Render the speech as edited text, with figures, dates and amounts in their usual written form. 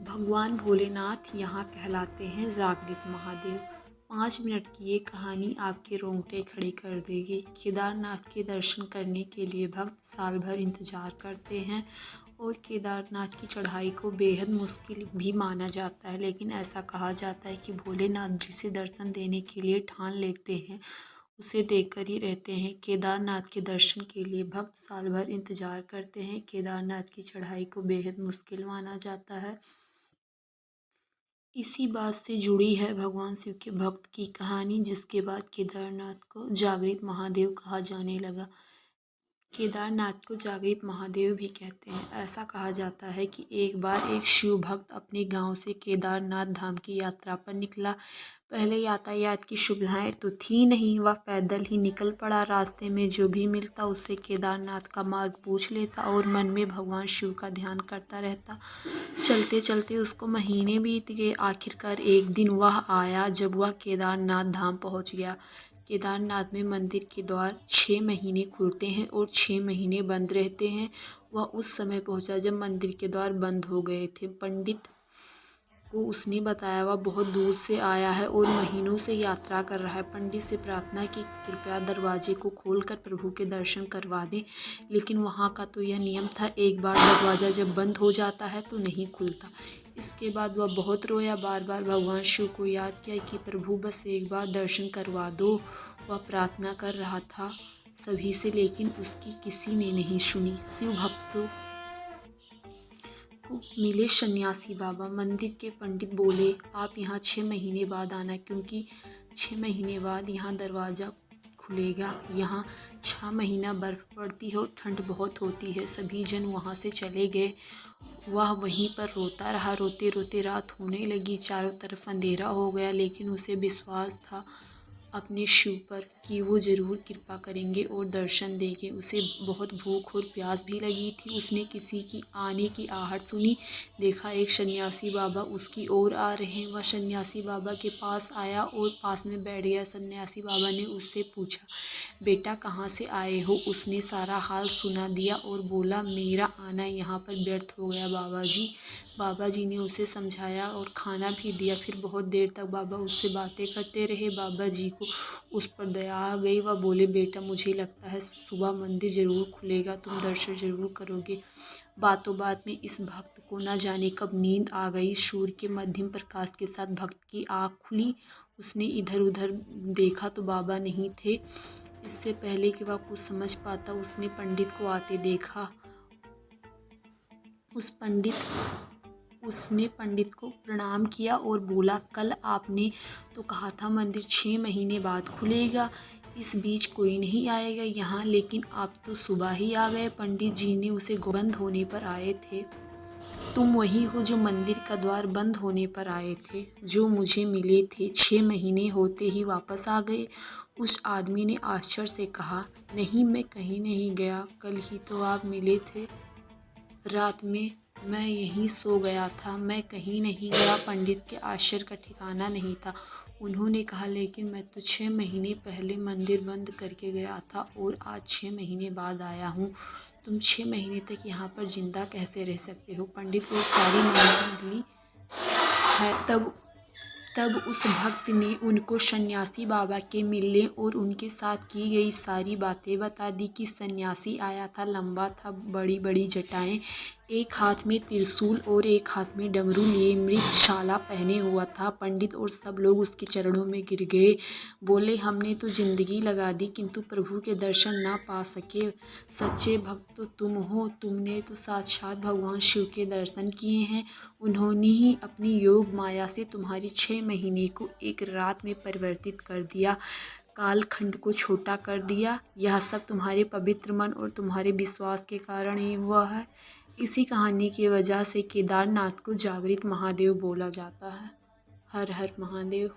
भगवान भोलेनाथ यहाँ कहलाते हैं जागृत महादेव। 5 मिनट की ये कहानी आपके रोंगटे खड़े कर देगी। केदारनाथ के दर्शन करने के लिए भक्त साल भर इंतजार करते हैं और केदारनाथ की चढ़ाई को बेहद मुश्किल भी माना जाता है, लेकिन ऐसा कहा जाता है कि भोलेनाथ जिसे दर्शन देने के लिए ठान लेते हैं उसे देखकर ही रहते हैं। केदारनाथ के दर्शन के लिए भक्त साल भर इंतजार करते हैं। केदारनाथ की चढ़ाई को बेहद मुश्किल माना जाता है। इसी बात से जुड़ी है भगवान शिव के भक्त की कहानी, जिसके बाद केदारनाथ को जागृत महादेव कहा जाने लगा। केदारनाथ को जागृत महादेव भी कहते हैं। ऐसा कहा जाता है कि एक बार एक शिव भक्त अपने गांव से केदारनाथ धाम की यात्रा पर निकला। पहले यातायात की सुविधाएं तो थी नहीं, वह पैदल ही निकल पड़ा। रास्ते में जो भी मिलता उससे केदारनाथ का मार्ग पूछ लेता और मन में भगवान शिव का ध्यान करता रहता। चलते चलते उसको महीने बीत गए। आखिरकार एक दिन वह आया जब वह केदारनाथ धाम पहुंच गया। केदारनाथ में मंदिर के द्वार 6 महीने खुलते हैं और 6 महीने बंद रहते हैं। वह उस समय पहुंचा जब मंदिर के द्वार बंद हो गए थे। पंडित को उसने बताया वह बहुत दूर से आया है और महीनों से यात्रा कर रहा है। पंडित से प्रार्थना की कृपया दरवाजे को खोलकर प्रभु के दर्शन करवा दें, लेकिन वहाँ का तो यह नियम था, एक बार दरवाज़ा जब बंद हो जाता है तो नहीं खुलता। इसके बाद वह बहुत रोया, बार बार भगवान शिव को याद किया कि प्रभु बस एक बार दर्शन करवा दो। वह प्रार्थना कर रहा था सभी से, लेकिन उसकी किसी ने नहीं सुनी। शिव भक्तों को मिले सन्यासी बाबा। मंदिर के पंडित बोले, आप यहाँ 6 महीने बाद आना, क्योंकि 6 महीने बाद यहाँ दरवाज़ा खुलेगा। यहाँ 6 महीना बर्फ़ पड़ती है और ठंड बहुत होती है। सभी जन वहाँ से चले गए। वह वहीं पर रोता रहा। रोते रोते रात होने लगी, चारों तरफ अंधेरा हो गया, लेकिन उसे विश्वास था अपने शिव पर कि वो ज़रूर कृपा करेंगे और दर्शन देंगे। उसे बहुत भूख और प्यास भी लगी थी। उसने किसी की आने की आहट सुनी। देखा एक सन्यासी बाबा उसकी ओर आ रहे हैं। वह सन्यासी बाबा के पास आया और पास में बैठ गया। सन्यासी बाबा ने उससे पूछा, बेटा कहाँ से आए हो? उसने सारा हाल सुना दिया और बोला, मेरा आना यहाँ पर व्यर्थ हो गया बाबा जी। बाबा जी ने उसे समझाया और खाना भी दिया। फिर बहुत देर तक बाबा उससे बातें करते रहे। बाबा जी को उस पर दया आ गई। वह बोले, बेटा मुझे लगता है सुबह मंदिर ज़रूर खुलेगा, तुम दर्शन ज़रूर करोगे। बातों बात में इस भक्त को न जाने कब नींद आ गई। सूर्य के मध्यम प्रकाश के साथ भक्त की आँख खुली। उसने इधर उधर देखा तो बाबा नहीं थे। इससे पहले कि वह कुछ समझ पाता उसने पंडित को आते देखा। उसने पंडित को प्रणाम किया और बोला, कल आपने तो कहा था मंदिर 6 महीने बाद खुलेगा, इस बीच कोई नहीं आएगा यहाँ, लेकिन आप तो सुबह ही आ गए। पंडित जी ने उसे बंद होने पर आए थे। तुम वही हो जो मंदिर का द्वार बंद होने पर आए थे, जो मुझे मिले थे। 6 महीने होते ही वापस आ गए। उस आदमी ने आश्चर्य से कहा, नहीं मैं कहीं नहीं गया, कल ही तो आप मिले थे। रात में मैं यहीं सो गया था, मैं कहीं नहीं गया। पंडित के आश्चर्य का ठिकाना नहीं था। उन्होंने कहा, लेकिन मैं तो 6 महीने पहले मंदिर बंद करके गया था और आज 6 महीने बाद आया हूँ। तुम 6 महीने तक यहाँ पर जिंदा कैसे रह सकते हो? पंडित को सारी मालूम मिली है। तब उस भक्त ने उनको सन्यासी बाबा के मिलने और उनके साथ की गई सारी बातें बता दी कि सन्यासी आया था, लंबा था, बड़ी बड़ी जटाएं, एक हाथ में त्रिशूल और एक हाथ में डमरू लिए, मृगशाला पहने हुआ था। पंडित और सब लोग उसके चरणों में गिर गए। बोले, हमने तो जिंदगी लगा दी किंतु प्रभु के दर्शन ना पा सके। सच्चे भक्त तो तुम हो, तुमने तो साक्षात भगवान शिव के दर्शन किए हैं। उन्होंने ही अपनी योग माया से तुम्हारी 6 महीने को एक रात में परिवर्तित कर दिया, कालखंड को छोटा कर दिया। यह सब तुम्हारे पवित्र मन और तुम्हारे विश्वास के कारण ही हुआ है। इसी कहानी की वजह से केदारनाथ को जागृत महादेव बोला जाता है। हर हर महादेव।